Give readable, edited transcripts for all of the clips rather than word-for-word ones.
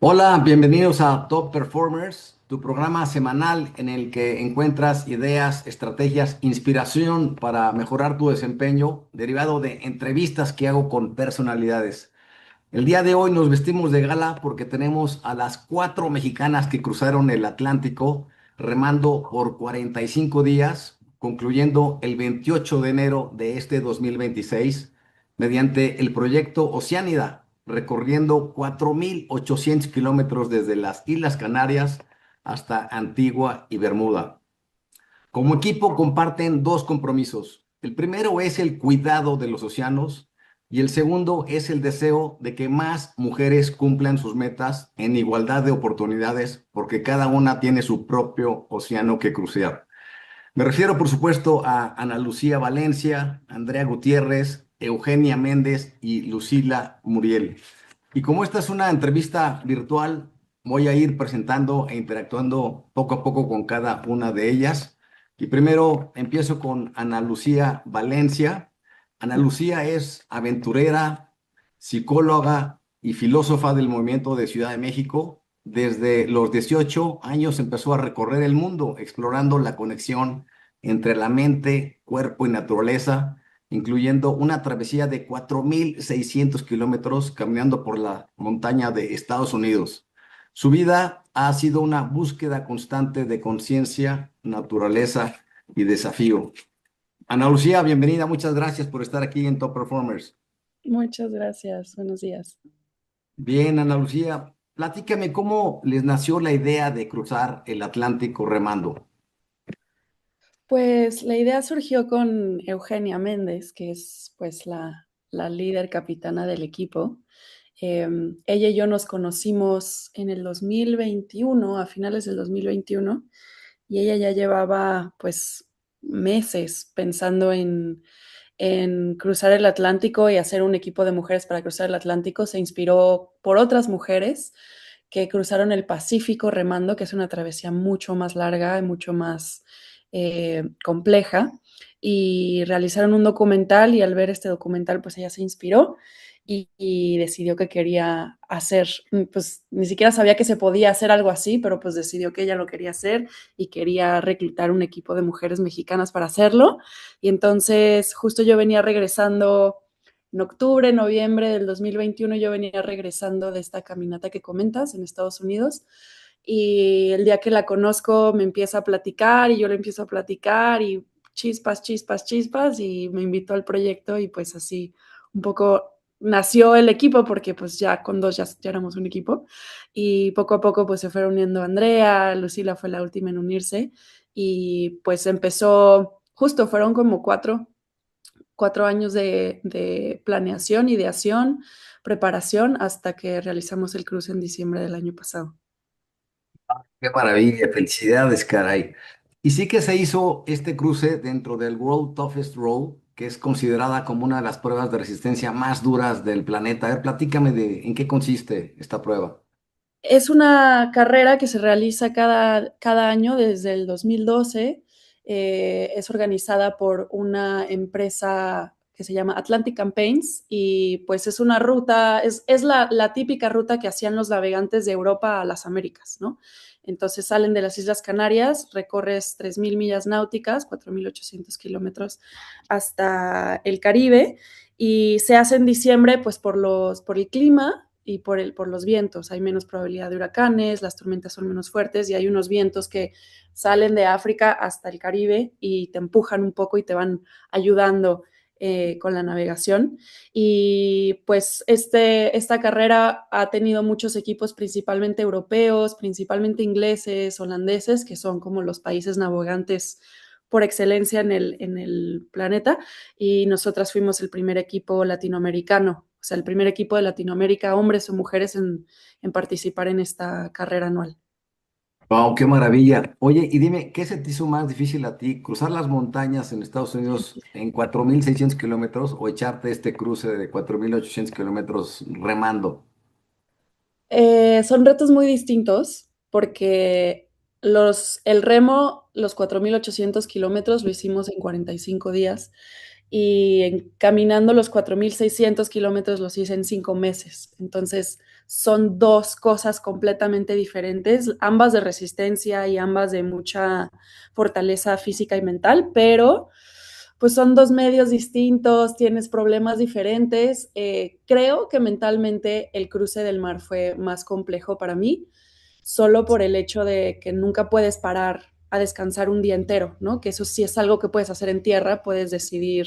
Hola, bienvenidos a Top Performers, tu programa semanal en el que encuentras ideas, estrategias, inspiración para mejorar tu desempeño, derivado de entrevistas que hago con personalidades. El día de hoy nos vestimos de gala porque tenemos a las cuatro mexicanas que cruzaron el Atlántico remando por 45 días, concluyendo el 28 de enero de este 2026 mediante el proyecto Oceánida, recorriendo 4.800 kilómetros desde las Islas Canarias hasta Antigua y Bermuda. Como equipo comparten dos compromisos. El primero es el cuidado de los océanos y el segundo es el deseo de que más mujeres cumplan sus metas en igualdad de oportunidades porque cada una tiene su propio océano que crucear. Me refiero, por supuesto, a Ana Lucía Valencia, Andrea Gutiérrez, Eugenia Méndez y Lucila Muriel. Y como esta es una entrevista virtual, voy a ir presentando e interactuando poco a poco con cada una de ellas. Y primero empiezo con Ana Lucía Valencia. Ana Lucía es aventurera, psicóloga y filósofa del movimiento de Ciudad de México. Desde los 18 años empezó a recorrer el mundo explorando la conexión entre la mente, cuerpo y naturaleza, incluyendo una travesía de 4.600 kilómetros caminando por la montaña de Estados Unidos. Su vida ha sido una búsqueda constante de conciencia, naturaleza y desafío. Ana Lucía, bienvenida, muchas gracias por estar aquí en Top Performers. Muchas gracias, buenos días. Bien, Ana Lucía, platícame cómo les nació la idea de cruzar el Atlántico remando. Pues la idea surgió con Eugenia Méndez, que es pues la líder capitana del equipo. Ella y yo nos conocimos en el 2021, a finales del 2021, y ella ya llevaba pues meses pensando en cruzar el Atlántico y hacer un equipo de mujeres para cruzar el Atlántico. Se inspiró por otras mujeres que cruzaron el Pacífico remando, que es una travesía mucho más larga y mucho más compleja, y realizaron un documental y al ver este documental pues ella se inspiró y decidió que quería hacer, pues ni siquiera sabía que se podía hacer algo así, pero pues decidió que ella lo quería hacer y quería reclutar un equipo de mujeres mexicanas para hacerlo. Y entonces justo yo venía regresando en octubre, noviembre del 2021, yo venía regresando de esta caminata que comentas en Estados Unidos. Y el día que la conozco me empieza a platicar y yo le empiezo a platicar y chispas, chispas, chispas y me invitó al proyecto y pues así un poco nació el equipo porque pues ya con dos ya éramos un equipo y poco a poco pues se fue uniendo Andrea, Lucila fue la última en unirse y pues empezó, justo fueron como cuatro años de planeación, ideación, preparación, hasta que realizamos el cruce en diciembre del año pasado. Qué maravilla, felicidades, caray. Y sí que se hizo este cruce dentro del World Toughest Road, que es considerada como una de las pruebas de resistencia más duras del planeta. A ver, platícame de en qué consiste esta prueba. Es una carrera que se realiza cada año desde el 2012. Es organizada por una empresa que se llama Atlantic Campaigns y pues es una ruta, es la típica ruta que hacían los navegantes de Europa a las Américas, ¿no? Entonces salen de las Islas Canarias, recorres 3.000 millas náuticas, 4.800 kilómetros hasta el Caribe y se hace en diciembre pues por el clima y por los vientos. Hay menos probabilidad de huracanes, las tormentas son menos fuertes y hay unos vientos que salen de África hasta el Caribe y te empujan un poco y te van ayudando con la navegación. Y pues esta carrera ha tenido muchos equipos, principalmente europeos, principalmente ingleses, holandeses, que son como los países navegantes por excelencia en el planeta, y nosotras fuimos el primer equipo latinoamericano, o sea, el primer equipo de Latinoamérica, hombres o mujeres, en participar en esta carrera anual. Wow, qué maravilla. Oye, y dime, ¿qué se te hizo más difícil a ti? ¿Cruzar las montañas en Estados Unidos en 4.600 kilómetros o echarte este cruce de 4.800 kilómetros remando? Son retos muy distintos porque el remo, los 4.800 kilómetros, lo hicimos en 45 días y caminando los 4.600 kilómetros los hice en 5 meses. Entonces, son dos cosas completamente diferentes, ambas de resistencia y ambas de mucha fortaleza física y mental, pero pues son dos medios distintos, tienes problemas diferentes. Creo que mentalmente el cruce del mar fue más complejo para mí, solo por el hecho de que nunca puedes parar a descansar un día entero, ¿no? Que eso sí es algo que puedes hacer en tierra, puedes decidir,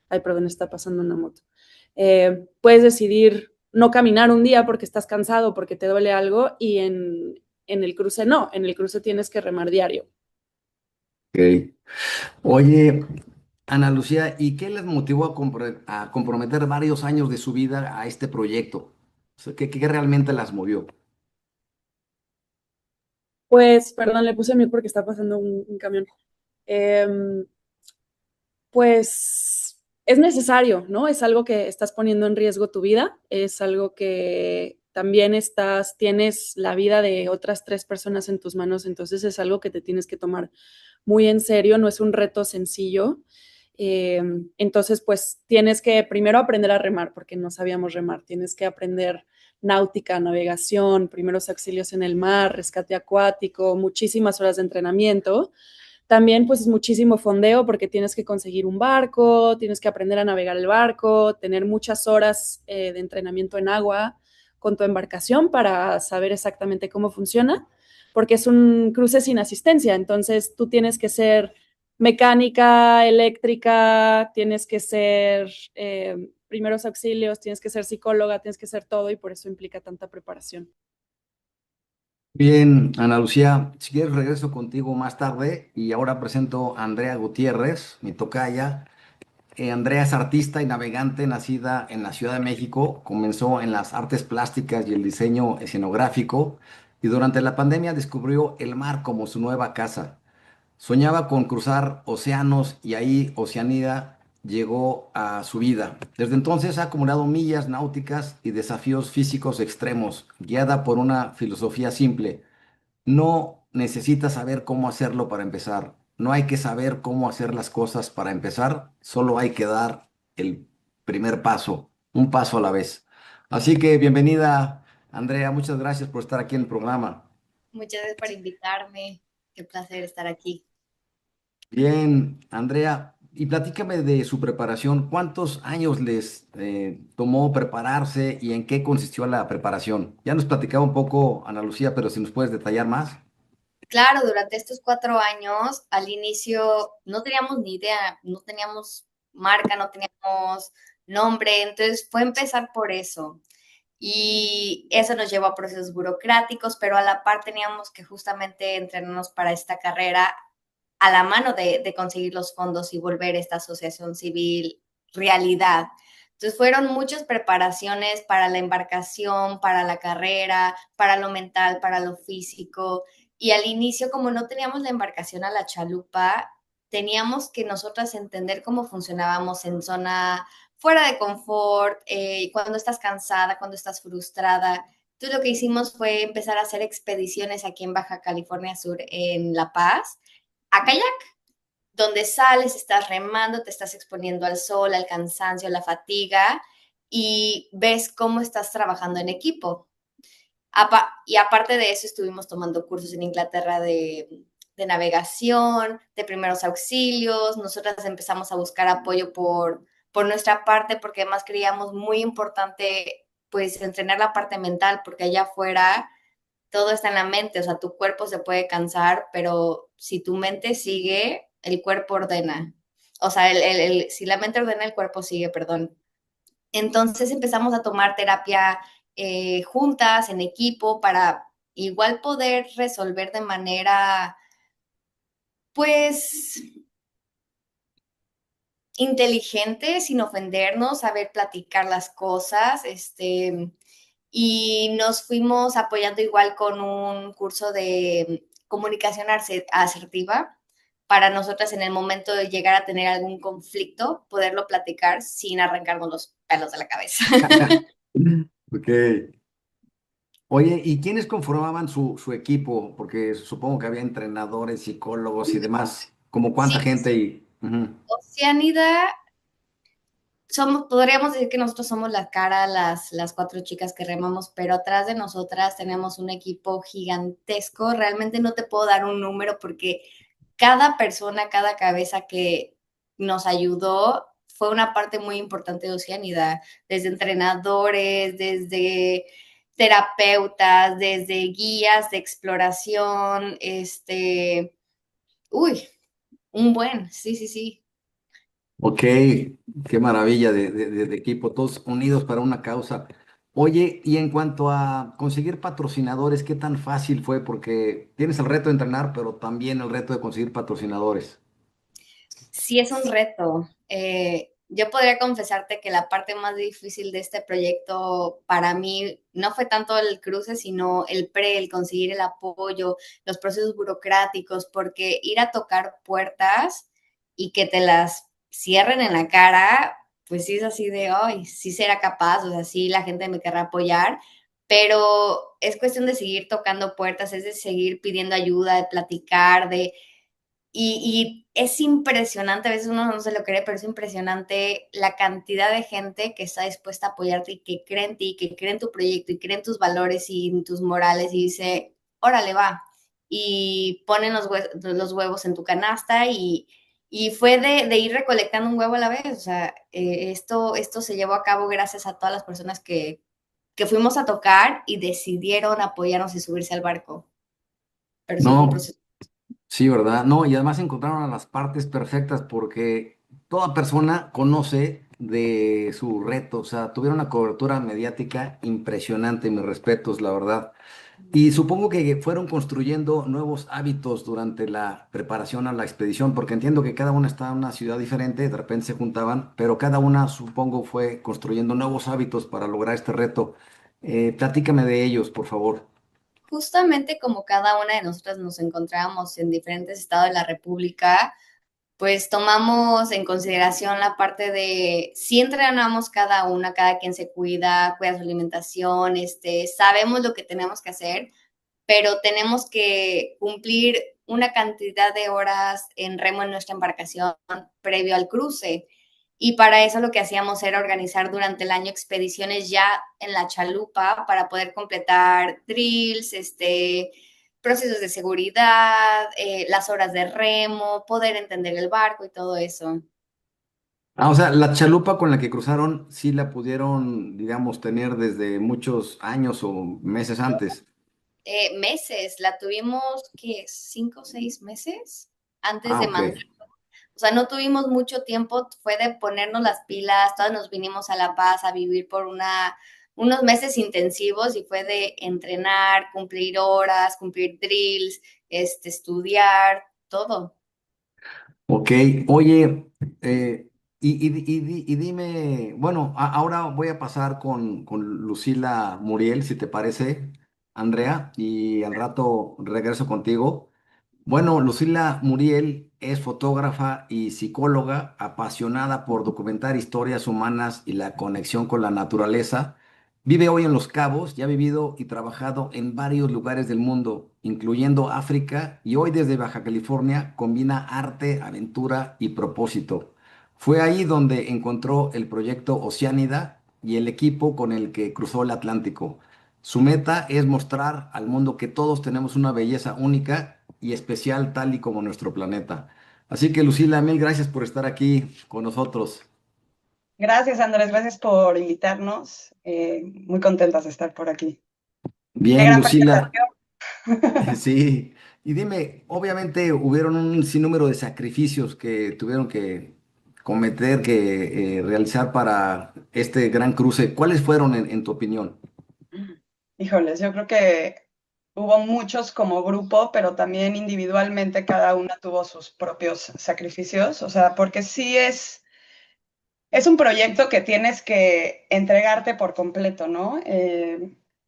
ay, perdón, está pasando una moto. Puedes decidir no caminar un día porque estás cansado, porque te duele algo, y en el cruce no, en el cruce tienes que remar diario. Ok. Oye, Ana Lucía, ¿y qué les motivó a comprometer varios años de su vida a este proyecto? O sea, ¿qué realmente las movió? Pues, perdón, le puse mute porque está pasando un camión. Eh, pues es necesario, ¿no? Es algo que estás poniendo en riesgo tu vida, es algo que también tienes la vida de otras 3 personas en tus manos, entonces es algo que te tienes que tomar muy en serio, no es un reto sencillo. Eh, entonces, pues tienes que primero aprender a remar, porque no sabíamos remar, tienes que aprender náutica, navegación, primeros auxilios en el mar, rescate acuático, muchísimas horas de entrenamiento. También pues es muchísimo fondeo porque tienes que conseguir un barco, tienes que aprender a navegar el barco, tener muchas horas de entrenamiento en agua con tu embarcación para saber exactamente cómo funciona, porque es un cruce sin asistencia, entonces tú tienes que ser mecánica, eléctrica, tienes que ser primeros auxilios, tienes que ser psicóloga, tienes que ser todo y por eso implica tanta preparación. Bien, Ana Lucía, si quieres regreso contigo más tarde y ahora presento a Andrea Gutiérrez, mi tocaya. Andrea es artista y navegante nacida en la Ciudad de México. Comenzó en las artes plásticas y el diseño escenográfico y durante la pandemia descubrió el mar como su nueva casa. Soñaba con cruzar océanos y ahí Oceanía llegó a su vida. Desde entonces ha acumulado millas náuticas y desafíos físicos extremos, guiada por una filosofía simple. No necesitas saber cómo hacerlo para empezar. No hay que saber cómo hacer las cosas para empezar, solo hay que dar el primer paso, un paso a la vez. Así que bienvenida, Andrea, muchas gracias por estar aquí en el programa. Muchas gracias por invitarme. Qué placer estar aquí. Bien, Andrea, y platícame de su preparación. ¿Cuántos años les tomó prepararse y en qué consistió la preparación? Ya nos platicaba un poco Ana Lucía, pero si nos puedes detallar más. Claro, durante estos 4 años, al inicio no teníamos ni idea, no teníamos marca, no teníamos nombre, entonces fue empezar por eso. Y eso nos llevó a procesos burocráticos, pero a la par teníamos que justamente entrenarnos para esta carrera a la mano de conseguir los fondos y volver esta asociación civil realidad. Entonces fueron muchas preparaciones para la embarcación, para la carrera, para lo mental, para lo físico. Y al inicio, como no teníamos la embarcación a la chalupa, teníamos que nosotras entender cómo funcionábamos en zona fuera de confort, cuando estás cansada, cuando estás frustrada. Entonces lo que hicimos fue empezar a hacer expediciones aquí en Baja California Sur, en La Paz, a kayak, donde sales, estás remando, te estás exponiendo al sol, al cansancio, a la fatiga y ves cómo estás trabajando en equipo. Y aparte de eso, estuvimos tomando cursos en Inglaterra de navegación, de primeros auxilios. Nosotras empezamos a buscar apoyo por nuestra parte, porque además creíamos muy importante pues entrenar la parte mental, porque allá afuera todo está en la mente, o sea, tu cuerpo se puede cansar, pero si tu mente sigue, el cuerpo ordena. O sea, si la mente ordena, el cuerpo sigue, perdón. Entonces empezamos a tomar terapia juntas, en equipo, para igual poder resolver de manera, pues, inteligente, sin ofendernos, saber platicar las cosas, y nos fuimos apoyando igual con un curso de comunicación asertiva para nosotras en el momento de llegar a tener algún conflicto, poderlo platicar sin arrancarnos los pelos de la cabeza. Ok. Oye, ¿y quiénes conformaban su equipo? Porque supongo que había entrenadores, psicólogos y demás. ¿Como cuánta Sí, gente? Y, ujú. Oceanida podríamos decir que nosotros somos la cara, las cuatro chicas que remamos, pero atrás de nosotras tenemos un equipo gigantesco. Realmente no te puedo dar un número porque cada persona, cada cabeza que nos ayudó fue una parte muy importante de Oceanida, desde entrenadores, desde terapeutas, desde guías de exploración, uy, sí, sí, sí. Ok, qué maravilla de equipo, todos unidos para una causa. Oye, y en cuanto a conseguir patrocinadores, ¿qué tan fácil fue? Porque tienes el reto de entrenar, pero también el reto de conseguir patrocinadores. Sí es un reto. Yo podría confesarte que la parte más difícil de este proyecto para mí no fue tanto el cruce, sino el conseguir el apoyo, los procesos burocráticos, porque ir a tocar puertas y que te las cierren en la cara, pues sí es así de, ay, sí será capaz, o sea, sí la gente me querrá apoyar, pero es cuestión de seguir tocando puertas, es de seguir pidiendo ayuda, de platicar, y es impresionante, a veces uno no se lo cree, pero es impresionante la cantidad de gente que está dispuesta a apoyarte y que cree en ti, que cree en tu proyecto y cree en tus valores y en tus morales y dice, órale, va. Y ponen los huevos en tu canasta y fue de ir recolectando un huevo a la vez. O sea, esto se llevó a cabo gracias a todas las personas que fuimos a tocar y decidieron apoyarnos y subirse al barco. Pero sí fue un No, proceso. sí, ¿verdad? No, y además encontraron a las partes perfectas porque toda persona conoce de su reto, o sea, tuvieron una cobertura mediática impresionante, mis respetos, la verdad. Y supongo que fueron construyendo nuevos hábitos durante la preparación a la expedición, porque entiendo que cada una está en una ciudad diferente, de repente se juntaban, pero cada una, supongo, fue construyendo nuevos hábitos para lograr este reto. Platícame de ellos, por favor. Justamente como cada una de nosotras nos encontrábamos en diferentes estados de la República, pues tomamos en consideración la parte de si entrenamos cada una, cada quien se cuida su alimentación, sabemos lo que tenemos que hacer, pero tenemos que cumplir una cantidad de horas en remo en nuestra embarcación previo al cruce. Y para eso lo que hacíamos era organizar durante el año expediciones ya en la chalupa para poder completar drills, procesos de seguridad, las horas de remo, poder entender el barco y todo eso. Ah, o sea, la chalupa con la que cruzaron, sí la pudieron, digamos, tener desde muchos años o meses antes. Meses, la tuvimos, ¿qué? 5 o 6 meses antes Ah, de ok. mandar. O sea, no tuvimos mucho tiempo, fue de ponernos las pilas, todos nos vinimos a La Paz a vivir por unos meses intensivos y fue de entrenar, cumplir horas, cumplir drills, estudiar, todo. Ok, oye, y dime, bueno, ahora voy a pasar con Lucila Muriel, si te parece, Andrea, y al rato regreso contigo. Bueno, Lucila Muriel es fotógrafa y psicóloga apasionada por documentar historias humanas y la conexión con la naturaleza. Vive hoy en Los Cabos y ha vivido y trabajado en varios lugares del mundo, incluyendo África, y hoy desde Baja California combina arte, aventura y propósito. Fue ahí donde encontró el proyecto Oceánida y el equipo con el que cruzó el Atlántico. Su meta es mostrar al mundo que todos tenemos una belleza única y especial tal y como nuestro planeta. Así que Lucila, mil gracias por estar aquí con nosotros. Gracias, Andrés, gracias por invitarnos. Muy contentas de estar por aquí. Qué Bien, gran Lucila, presentación. sí. Y dime, obviamente hubieron un sinnúmero de sacrificios que tuvieron que cometer, que realizar para este gran cruce. ¿Cuáles fueron en tu opinión? Híjoles, yo creo que hubo muchos como grupo, pero también individualmente cada una tuvo sus propios sacrificios, o sea, porque sí es un proyecto que tienes que entregarte por completo, ¿no?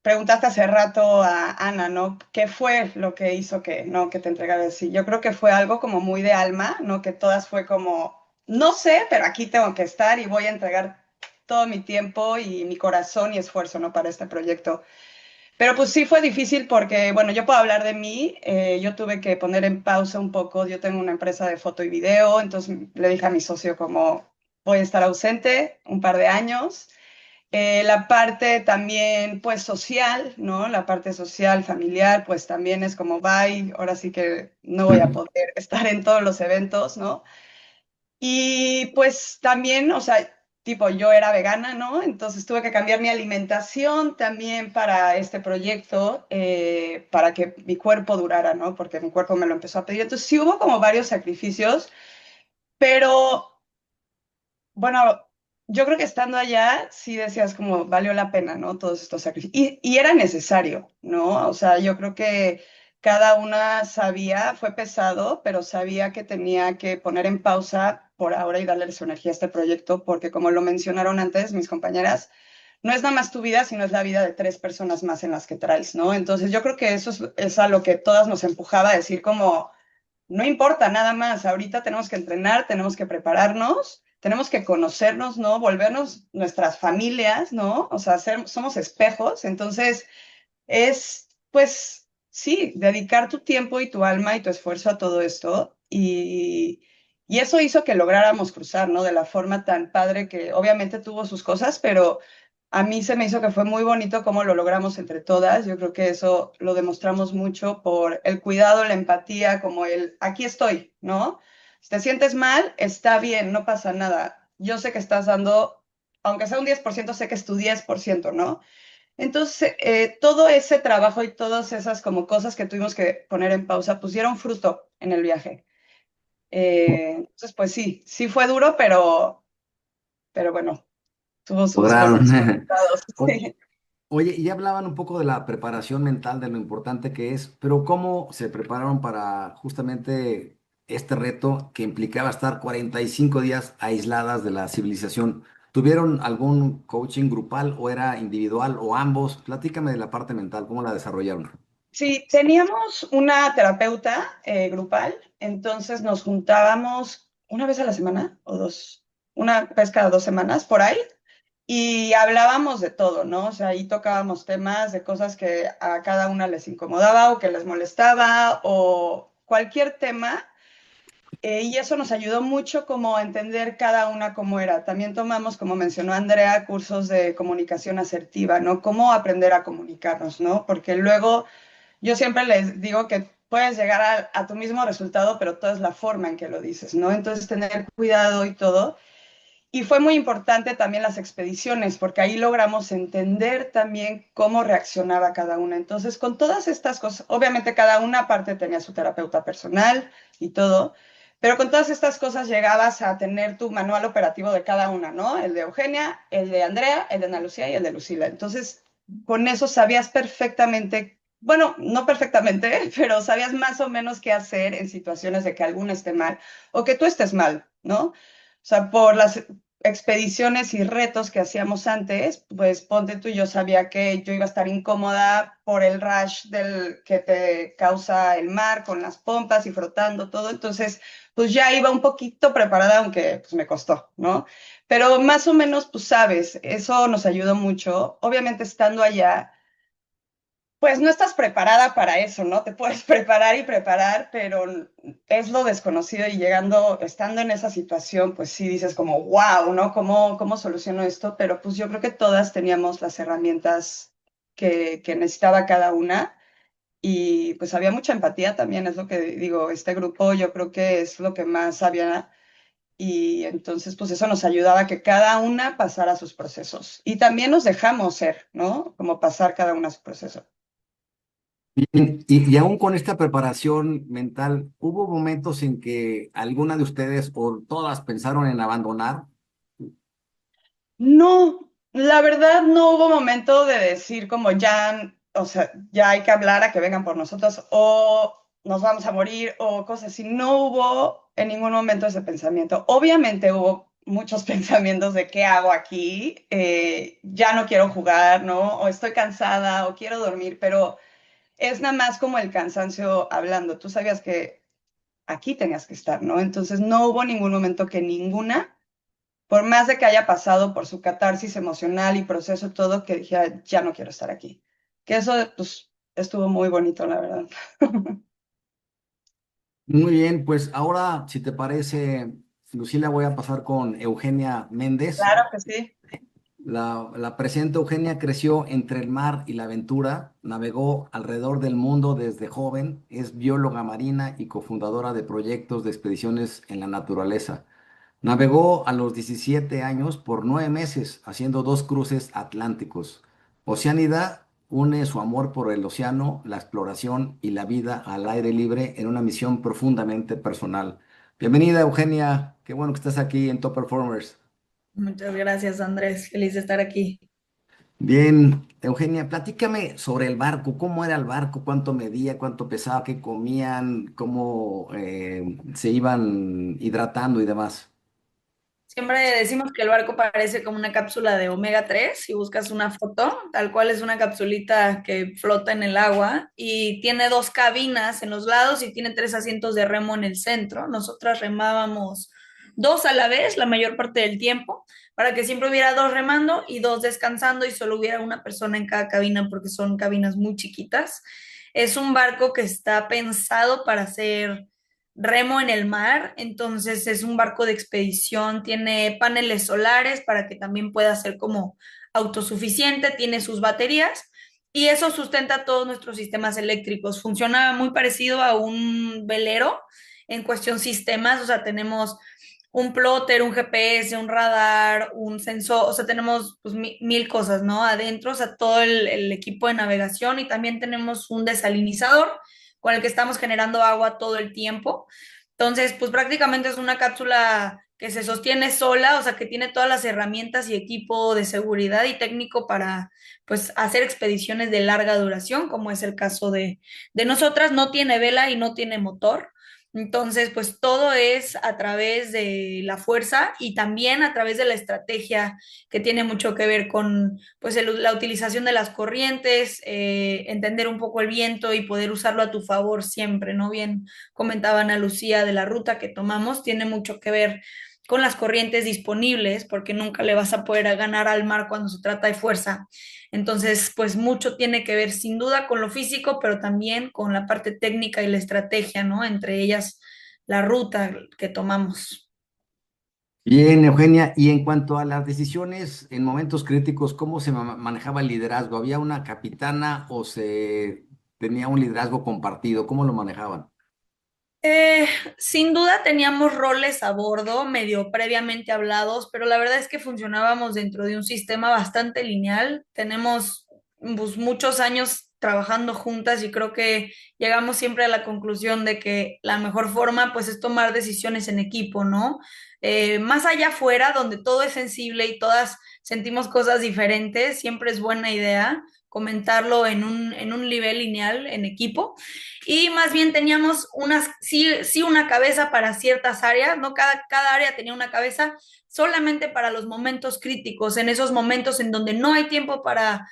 Preguntaste hace rato a Ana, ¿no? ¿Qué fue lo que hizo que, no, que te entregaras así? Yo creo que fue algo como muy de alma, ¿no? Que todas fue como, no sé, pero aquí tengo que estar y voy a entregar todo mi tiempo y mi corazón y esfuerzo, ¿no? Para este proyecto. Pero pues sí fue difícil porque, bueno, yo puedo hablar de mí, yo tuve que poner en pausa un poco, yo tengo una empresa de foto y video, entonces le dije a mi socio como, voy a estar ausente un par de años. La parte también, pues, social, ¿no? La parte social, familiar, pues también es como, bye, ahora sí que no voy a poder estar en todos los eventos, ¿no? Y pues también, o sea, tipo, yo era vegana, ¿no? Entonces tuve que cambiar mi alimentación también para este proyecto, para que mi cuerpo durara, ¿no? Porque mi cuerpo me lo empezó a pedir. Entonces sí hubo como varios sacrificios, pero bueno, yo creo que estando allá sí decías como valió la pena, ¿no? Todos estos sacrificios. Y era necesario, ¿no? O sea, yo creo que cada una sabía, fue pesado, pero sabía que tenía que poner en pausa por ahora y darle su energía a este proyecto, porque como lo mencionaron antes mis compañeras, no es nada más tu vida, sino es la vida de 3 personas más en las que traes, ¿no? Entonces yo creo que eso es a lo que todas nos empujaba a decir como no importa nada más, ahorita tenemos que entrenar, tenemos que prepararnos, tenemos que conocernos, ¿no? Volvernos nuestras familias, ¿no? O sea, somos espejos, entonces pues, sí, dedicar tu tiempo y tu alma y tu esfuerzo a todo esto y eso hizo que lográramos cruzar, ¿no? De la forma tan padre que obviamente tuvo sus cosas, pero a mí se me hizo que fue muy bonito cómo lo logramos entre todas. Yo creo que eso lo demostramos mucho por el cuidado, la empatía, como el aquí estoy, ¿no? Si te sientes mal, está bien, no pasa nada. Yo sé que estás dando, aunque sea un 10%, sé que es tu 10%, ¿no? Entonces, todo ese trabajo y todas esas como cosas que tuvimos que poner en pausa, pusieron fruto en el viaje. Entonces, pues sí, sí fue duro, pero bueno, tuvo sus Lograron. buenos resultados. O- Oye, y ya hablaban un poco de la preparación mental, de lo importante que es, pero ¿cómo se prepararon para justamente este reto que implicaba estar 45 días aisladas de la civilización? ¿Tuvieron algún coaching grupal o era individual o ambos? Platícame de la parte mental, ¿cómo la desarrollaron? Sí, teníamos una terapeuta grupal, entonces nos juntábamos una vez a la semana o dos, una vez cada 2 semanas por ahí, y hablábamos de todo, ¿no? O sea, ahí tocábamos temas de cosas que a cada una les incomodaba o que les molestaba o cualquier tema. Y eso nos ayudó mucho como a entender cada una cómo era. También tomamos, como mencionó Andrea, cursos de comunicación asertiva, ¿no? Cómo aprender a comunicarnos, ¿no? Porque luego yo siempre les digo que puedes llegar a tu mismo resultado, pero todo es la forma en que lo dices, ¿no? Entonces tener cuidado y todo. Y fue muy importante también las expediciones, porque ahí logramos entender también cómo reaccionaba cada una. Entonces, con todas estas cosas, obviamente cada una parte tenía su terapeuta personal y todo, pero con todas estas cosas llegabas a tener tu manual operativo de cada una, ¿no? El de Eugenia, el de Andrea, el de Ana Lucía y el de Lucila. Entonces, con eso sabías perfectamente, bueno, no perfectamente, pero sabías más o menos qué hacer en situaciones de que alguna esté mal o que tú estés mal, ¿no? O sea, por las expediciones y retos que hacíamos antes, pues ponte tú, yo sabía que yo iba a estar incómoda por el rush del que te causa el mar con las pompas y frotando todo, entonces pues ya iba un poquito preparada, aunque pues me costó, ¿no? Pero más o menos, pues sabes, eso nos ayudó mucho. Obviamente estando allá, pues no estás preparada para eso, ¿no? Te puedes preparar y preparar, pero es lo desconocido y llegando, estando en esa situación, pues sí dices como, wow, ¿no? ¿Cómo soluciono esto? Pero pues yo creo que todas teníamos las herramientas que necesitaba cada una y pues había mucha empatía también, es lo que digo, este grupo yo creo que es lo que más había y entonces pues eso nos ayudaba a que cada una pasara sus procesos y también nos dejamos ser, ¿no? Como pasar cada una su proceso. Y aún con esta preparación mental, ¿hubo momentos en que alguna de ustedes o todas pensaron en abandonar? No, la verdad no hubo momento de decir como ya, o sea, ya hay que hablar a que vengan por nosotros o nos vamos a morir o cosas así. No hubo en ningún momento ese pensamiento. Obviamente hubo muchos pensamientos de qué hago aquí, ya no quiero jugar, ¿no? O estoy cansada o quiero dormir, pero es nada más como el cansancio hablando. Tú sabías que aquí tenías que estar, ¿no? Entonces no hubo ningún momento que ninguna por más de que haya pasado por su catarsis emocional y proceso todo, que dije, ya no quiero estar aquí. Que eso, pues, estuvo muy bonito, la verdad. Muy bien, pues ahora, si te parece, Lucila, voy a pasar con Eugenia Méndez. Claro que sí. La presenta Eugenia creció entre el mar y la aventura, navegó alrededor del mundo desde joven, es bióloga marina y cofundadora de proyectos de expediciones en la naturaleza. Navegó a los 17 años por 9 meses, haciendo 2 cruces atlánticos. Oceánida une su amor por el océano, la exploración y la vida al aire libre en una misión profundamente personal. Bienvenida, Eugenia. Qué bueno que estás aquí en Top Performers. Muchas gracias, Andrés. Feliz de estar aquí. Bien, Eugenia, platícame sobre el barco. ¿Cómo era el barco? ¿Cuánto medía? ¿Cuánto pesaba? ¿Qué comían? ¿Cómo se iban hidratando y demás? Siempre decimos que el barco parece como una cápsula de omega 3. Si buscas una foto, tal cual es una capsulita que flota en el agua y tiene dos cabinas en los lados y tiene tres asientos de remo en el centro. Nosotras remábamos dos a la vez la mayor parte del tiempo para que siempre hubiera dos remando y dos descansando y solo hubiera una persona en cada cabina porque son cabinas muy chiquitas. Es un barco que está pensado para ser remo en el mar, entonces es un barco de expedición, tiene paneles solares para que también pueda ser como autosuficiente, tiene sus baterías y eso sustenta todos nuestros sistemas eléctricos. Funciona muy parecido a un velero en cuestión sistemas, o sea, tenemos un plotter, un GPS, un radar, un sensor, o sea, tenemos pues, mil cosas, ¿no? Adentro, o sea, todo el equipo de navegación y también tenemos un desalinizador con el que estamos generando agua todo el tiempo. Entonces, pues prácticamente es una cápsula que se sostiene sola, o sea, que tiene todas las herramientas y equipo de seguridad y técnico para, pues, hacer expediciones de larga duración, como es el caso de nosotras. No tiene vela y no tiene motor. Entonces, pues todo es a través de la fuerza y también a través de la estrategia que tiene mucho que ver con pues la utilización de las corrientes, entender un poco el viento y poder usarlo a tu favor siempre, ¿no? Bien comentaba Ana Lucía de la ruta que tomamos, tiene mucho que ver con las corrientes disponibles, porque nunca le vas a poder ganar al mar cuando se trata de fuerza. Entonces, pues mucho tiene que ver sin duda con lo físico, pero también con la parte técnica y la estrategia, ¿no? Entre ellas la ruta que tomamos. Bien, Eugenia, y en cuanto a las decisiones en momentos críticos, ¿cómo se manejaba el liderazgo? ¿Había una capitana o se tenía un liderazgo compartido? ¿Cómo lo manejaban? Eh, Sin duda teníamos roles a bordo, medio previamente hablados, pero la verdad es que funcionábamos dentro de un sistema bastante lineal. Tenemos pues, muchos años trabajando juntas y creo que llegamos siempre a la conclusión de que la mejor forma pues es tomar decisiones en equipo, ¿no? Más allá afuera, donde todo es sensible y todas sentimos cosas diferentes, siempre es buena idea comentarlo en un nivel lineal, en equipo y más bien teníamos sí, una cabeza para ciertas áreas, ¿no? Cada área tenía una cabeza solamente para los momentos críticos, en esos momentos en donde no hay tiempo para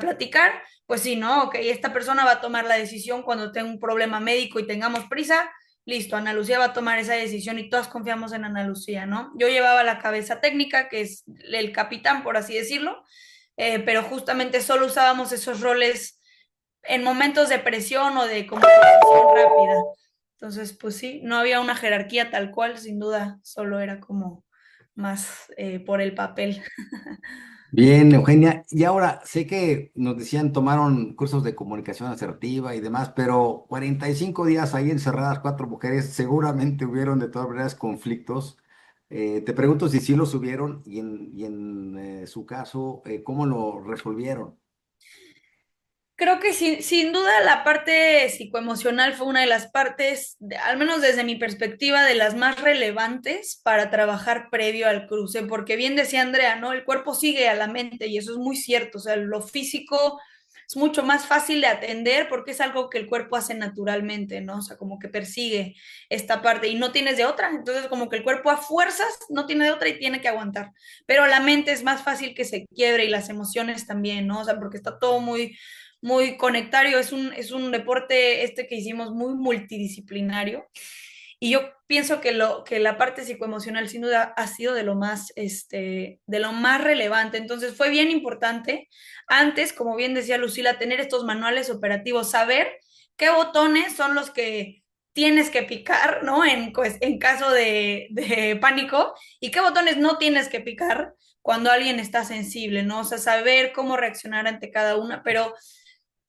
platicar, pues sí, ¿no? Ok, esta persona va a tomar la decisión cuando tenga un problema médico y tengamos prisa, listo, Ana Lucía va a tomar esa decisión y todas confiamos en Ana Lucía, ¿no? Yo llevaba la cabeza técnica, que es el capitán, por así decirlo, pero justamente solo usábamos esos roles en momentos de presión o de como decisión rápida. Entonces, pues sí, no había una jerarquía tal cual, sin duda, solo era como más por el papel. Bien, Eugenia, y ahora sé que nos decían tomaron cursos de comunicación asertiva y demás, pero 45 días ahí encerradas 4 mujeres, seguramente hubieron de todas maneras conflictos. Te pregunto si sí los hubieron y en su caso, ¿cómo lo resolvieron? Creo que sin duda la parte psicoemocional fue una de las partes, al menos desde mi perspectiva, de las más relevantes para trabajar previo al cruce, porque bien decía Andrea, ¿no? El cuerpo sigue a la mente y eso es muy cierto, o sea, lo físico es mucho más fácil de atender porque es algo que el cuerpo hace naturalmente, ¿no? O sea, como que persigue esta parte y no tienes de otra, entonces como que el cuerpo a fuerzas no tiene de otra y tiene que aguantar, pero la mente es más fácil que se quiebre y las emociones también, ¿no? O sea, porque está todo muy conectario, es un deporte este que hicimos muy multidisciplinario y yo pienso que la parte psicoemocional sin duda ha sido de lo más, de lo más relevante. Entonces fue bien importante antes, como bien decía Lucila, tener estos manuales operativos, saber qué botones son los que tienes que picar, ¿no? En caso de pánico, y qué botones no tienes que picar cuando alguien está sensible, ¿no? O sea, saber cómo reaccionar ante cada una, pero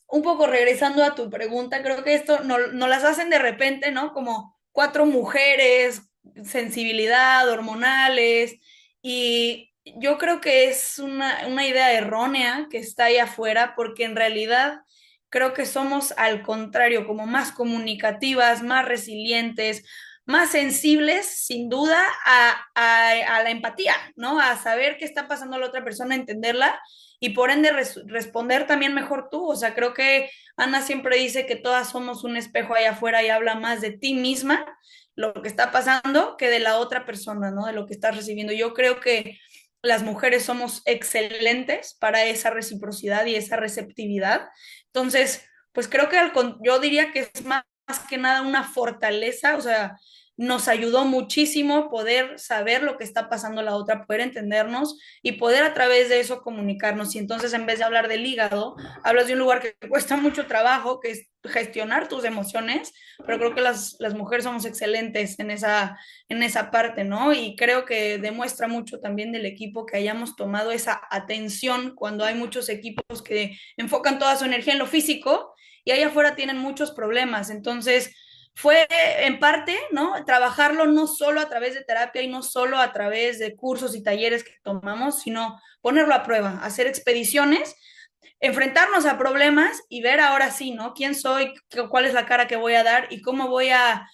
un poco regresando a tu pregunta, creo que esto no las hacen de repente, ¿no? Como cuatro mujeres, sensibilidad, hormonales, y yo creo que es una idea errónea que está ahí afuera, porque en realidad creo que somos al contrario, como más comunicativas, más resilientes, más sensibles, sin duda, a la empatía, ¿no? A saber qué está pasando a la otra persona, entenderla y por ende responder también mejor tú. O sea, creo que Ana siempre dice que todas somos un espejo allá afuera y habla más de ti misma, lo que está pasando, que de la otra persona, ¿no? De lo que estás recibiendo. Yo creo que las mujeres somos excelentes para esa reciprocidad y esa receptividad. Entonces, pues creo que yo diría que es más que nada una fortaleza, o sea, nos ayudó muchísimo poder saber lo que está pasando la otra, poder entendernos y poder a través de eso comunicarnos. Y entonces en vez de hablar del hígado, hablas de un lugar que cuesta mucho trabajo, que es gestionar tus emociones, pero creo que las mujeres somos excelentes en esa parte, ¿no? Y creo que demuestra mucho también del equipo que hayamos tomado esa atención cuando hay muchos equipos que enfocan toda su energía en lo físico y allá afuera tienen muchos problemas. Entonces, fue en parte, ¿no? Trabajarlo no solo a través de terapia y no solo a través de cursos y talleres que tomamos, sino ponerlo a prueba, hacer expediciones, enfrentarnos a problemas y ver ahora sí, ¿no? ¿Quién soy? ¿Cuál es la cara que voy a dar? ¿Y cómo voy a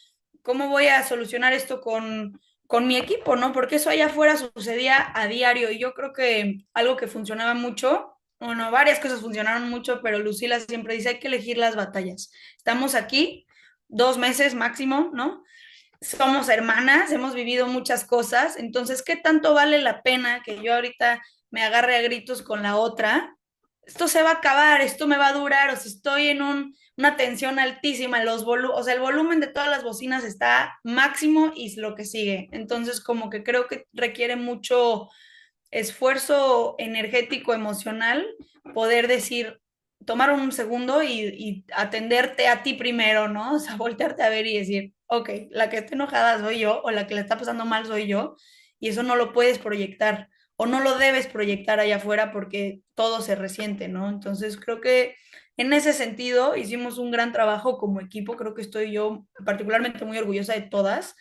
solucionar esto con mi equipo, ¿no? Porque eso allá afuera sucedía a diario y yo creo que algo que funcionaba mucho, bueno, varias cosas funcionaron mucho, pero Lucila siempre dice, hay que elegir las batallas. Estamos aquí 2 meses máximo, ¿no? Somos hermanas, hemos vivido muchas cosas, entonces, ¿qué tanto vale la pena que yo ahorita me agarre a gritos con la otra? Esto se va a acabar, esto me va a durar, o sea, estoy en una tensión altísima, o sea, el volumen de todas las bocinas está máximo y es lo que sigue. Entonces, como que creo que requiere mucho esfuerzo energético, emocional, poder decir, tomar un segundo y atenderte a ti primero, ¿no? O sea, voltearte a ver y decir, ok, la que está enojada soy yo o la que le está pasando mal soy yo, y eso no lo puedes proyectar o no lo debes proyectar allá afuera porque todo se resiente, ¿no? Entonces creo que en ese sentido hicimos un gran trabajo como equipo, creo que estoy yo particularmente muy orgullosa de todas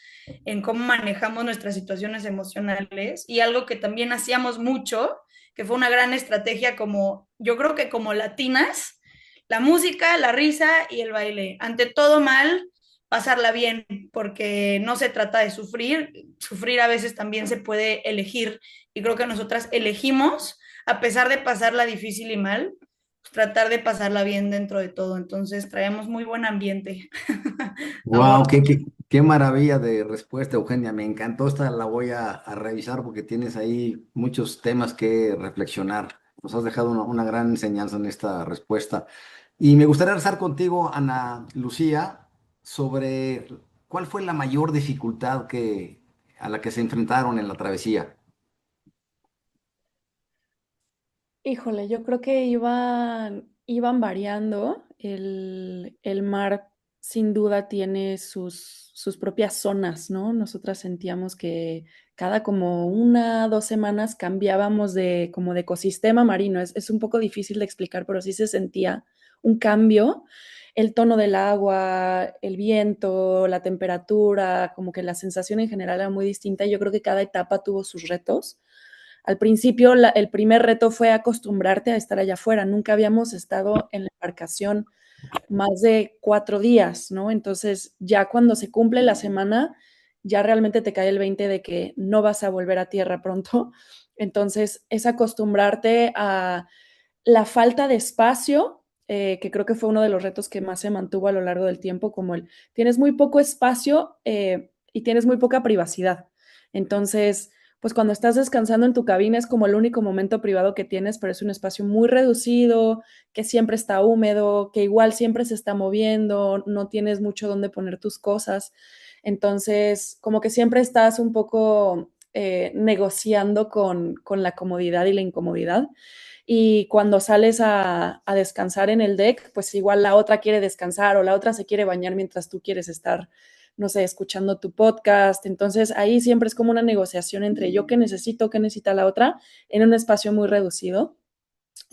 en cómo manejamos nuestras situaciones emocionales y algo que también hacíamos mucho, que fue una gran estrategia como, yo creo que como latinas, la música, la risa y el baile. Ante todo mal, pasarla bien, porque no se trata de sufrir a veces también se puede elegir y creo que nosotras elegimos, a pesar de pasarla difícil y mal, pues, tratar de pasarla bien dentro de todo. Entonces traemos muy buen ambiente. Wow, Amor. qué maravilla de respuesta, Eugenia. Me encantó esta, la voy a revisar porque tienes ahí muchos temas que reflexionar. Nos has dejado una gran enseñanza en esta respuesta. Y me gustaría rezar contigo, Ana Lucía, sobre cuál fue la mayor dificultad a la que se enfrentaron en la travesía. Híjole, yo creo que iban variando. El mar sin duda tiene sus propias zonas, ¿no? Nosotras sentíamos que cada como 1, 2 semanas cambiábamos como de ecosistema marino. Es un poco difícil de explicar, pero sí se sentía un cambio. El tono del agua, el viento, la temperatura, como que la sensación en general era muy distinta. Yo creo que cada etapa tuvo sus retos. Al principio, el primer reto fue acostumbrarte a estar allá afuera. Nunca habíamos estado en la embarcación más de 4 días, ¿no? Entonces, ya cuando se cumple la semana, ya realmente te cae el 20 de que no vas a volver a tierra pronto. Entonces, es acostumbrarte a la falta de espacio, que creo que fue uno de los retos que más se mantuvo a lo largo del tiempo, como tienes muy poco espacio y tienes muy poca privacidad. Entonces, pues cuando estás descansando en tu cabina es como el único momento privado que tienes, pero es un espacio muy reducido, que siempre está húmedo, que igual siempre se está moviendo, no tienes mucho donde poner tus cosas. Entonces, como que siempre estás un poco negociando con la comodidad y la incomodidad. y cuando sales a descansar en el deck, pues igual la otra quiere descansar o la otra se quiere bañar mientras tú quieres estar, no sé, escuchando tu podcast. Entonces ahí siempre es como una negociación entre yo qué necesita la otra en un espacio muy reducido.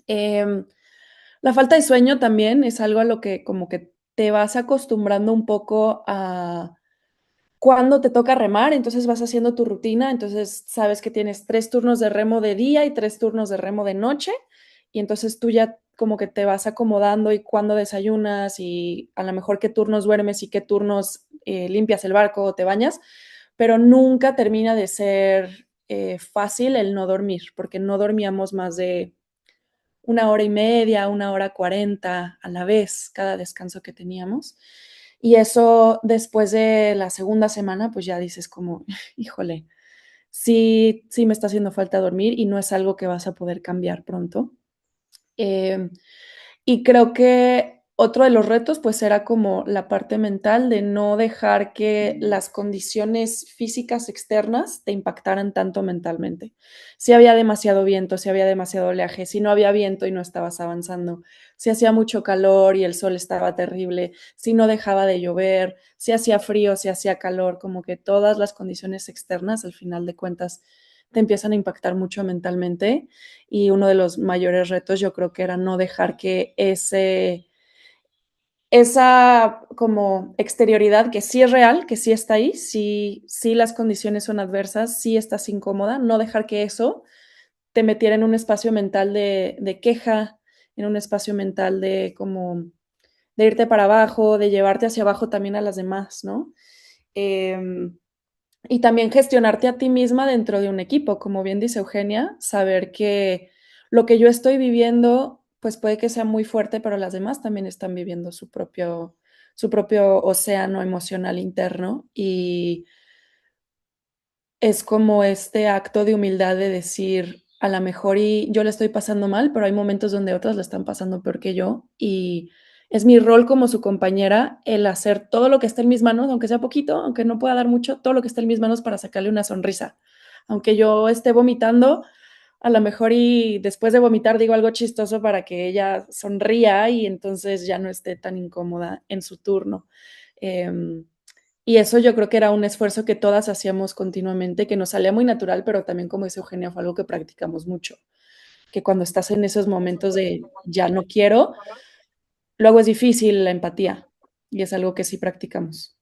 La falta de sueño también es algo a lo que como que te vas acostumbrando un poco a cuando te toca remar, entonces vas haciendo tu rutina, entonces sabes que tienes 3 turnos de remo de día y 3 turnos de remo de noche, y entonces tú ya como que te vas acomodando y cuándo desayunas y a lo mejor qué turnos duermes y qué turnos limpias el barco o te bañas, pero nunca termina de ser fácil el no dormir, porque no dormíamos más de 1 hora y media, 1 hora 40 a la vez cada descanso que teníamos. Y eso después de la segunda semana, pues ya dices como, híjole, sí, sí me está haciendo falta dormir y no es algo que vas a poder cambiar pronto. Eh, y creo que otro de los retos, pues, era como la parte mental de no dejar que las condiciones físicas externas te impactaran tanto mentalmente. Si había demasiado viento, si había demasiado oleaje, si no había viento y no estabas avanzando, si hacía mucho calor y el sol estaba terrible, si no dejaba de llover, si hacía frío, si hacía calor, como que todas las condiciones externas, al final de cuentas, te empiezan a impactar mucho mentalmente y uno de los mayores retos yo creo que era no dejar que esa como exterioridad que sí es real, que sí está ahí, sí las condiciones son adversas, sí estás incómoda, no dejar que eso te metiera en un espacio mental de queja, en un espacio mental de como de irte para abajo, de llevarte hacia abajo también a las demás, ¿no? Y también gestionarte a ti misma dentro de un equipo, como bien dice Eugenia, saber que lo que yo estoy viviendo, pues puede que sea muy fuerte, pero las demás también están viviendo su propio océano emocional interno y es como este acto de humildad de decir, a lo mejor y yo le estoy pasando mal, pero hay momentos donde otras la están pasando peor que yo y es mi rol como su compañera el hacer todo lo que está en mis manos, aunque sea poquito, aunque no pueda dar mucho, todo lo que está en mis manos para sacarle una sonrisa. Aunque yo esté vomitando, a lo mejor y después de vomitar digo algo chistoso para que ella sonría y entonces ya no esté tan incómoda en su turno. Um, y eso yo creo que era un esfuerzo que todas hacíamos continuamente, que nos salía muy natural, pero también, como dice Eugenia, fue algo que practicamos mucho, que cuando estás en esos momentos de ya no quiero, luego es difícil la empatía y es algo que sí practicamos.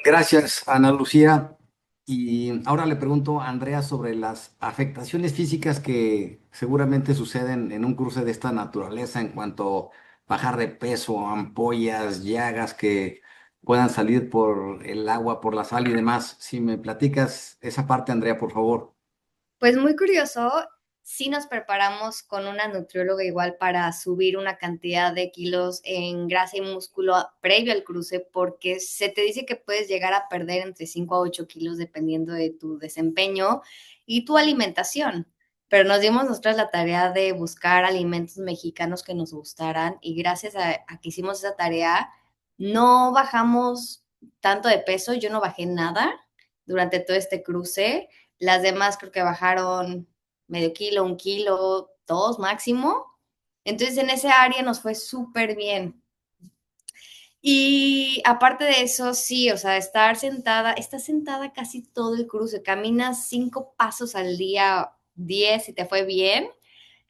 Gracias, Ana Lucía. Y ahora le pregunto a Andrea sobre las afectaciones físicas que seguramente suceden en un cruce de esta naturaleza en cuanto a bajar de peso, ampollas, llagas que puedan salir por el agua, por la sal y demás. Si me platicas esa parte, Andrea, por favor. Pues muy curioso, sí nos preparamos con una nutrióloga igual para subir una cantidad de kilos en grasa y músculo previo al cruce, porque se te dice que puedes llegar a perder entre 5 a 8 kilos dependiendo de tu desempeño y tu alimentación. Pero nos dimos nosotras la tarea de buscar alimentos mexicanos que nos gustaran y gracias a que hicimos esa tarea, no bajamos tanto de peso, yo no bajé nada durante todo este cruce. Las demás creo que bajaron medio kilo, 1 kilo, 2 máximo. Entonces en ese área nos fue súper bien. Y aparte de eso, sí, o sea, estás sentada casi todo el cruce, caminas 5 pasos al día, 10 si te fue bien,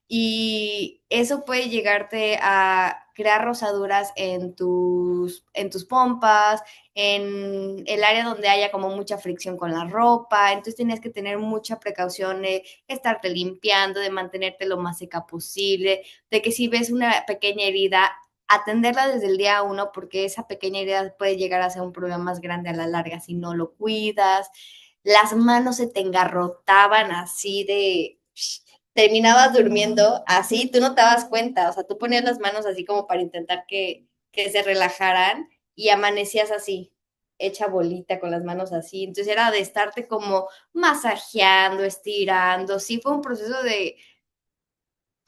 y eso puede llegarte a crear rosaduras en tus pompas, en el área donde haya como mucha fricción con la ropa, entonces tienes que tener mucha precaución de estarte limpiando, de mantenerte lo más seca posible, de que si ves una pequeña herida, atenderla desde el día 1 porque esa pequeña herida puede llegar a ser un problema más grande a la larga si no lo cuidas. Las manos se te engarrotaban así de terminabas durmiendo así, tú no te das cuenta, o sea, tú ponías las manos así como para intentar que se relajaran y amanecías así, hecha bolita con las manos así, entonces era de estarte como masajeando, estirando, sí fue un proceso de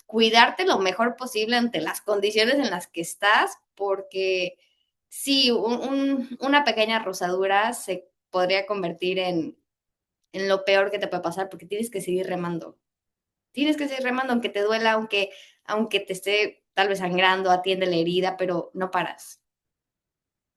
cuidarte lo mejor posible ante las condiciones en las que estás, porque sí, una pequeña rosadura se podría convertir en lo peor que te puede pasar porque tienes que seguir remando. tienes que seguir remando, aunque te duela, aunque te esté tal vez sangrando, atiende la herida, pero no paras.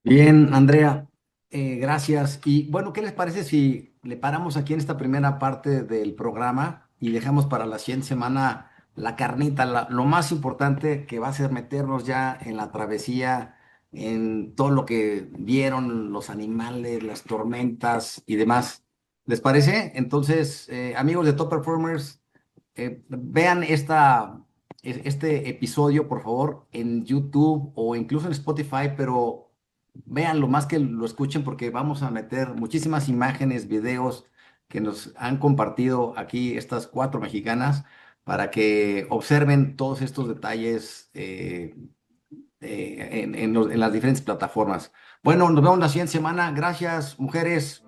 Bien, Andrea, gracias. Y bueno, ¿qué les parece si le paramos aquí en esta primera parte del programa y dejamos para la siguiente semana la carnita, lo más importante que va a ser meternos ya en la travesía, en todo lo que vieron los animales, las tormentas y demás? ¿Les parece? Entonces, amigos de Top Performers, vean este episodio, por favor, en YouTube o incluso en Spotify, pero véanlo más que lo escuchen porque vamos a meter muchísimas imágenes, videos que nos han compartido aquí estas 4 mexicanas para que observen todos estos detalles en las diferentes plataformas. Bueno, nos vemos la siguiente semana. Gracias, mujeres.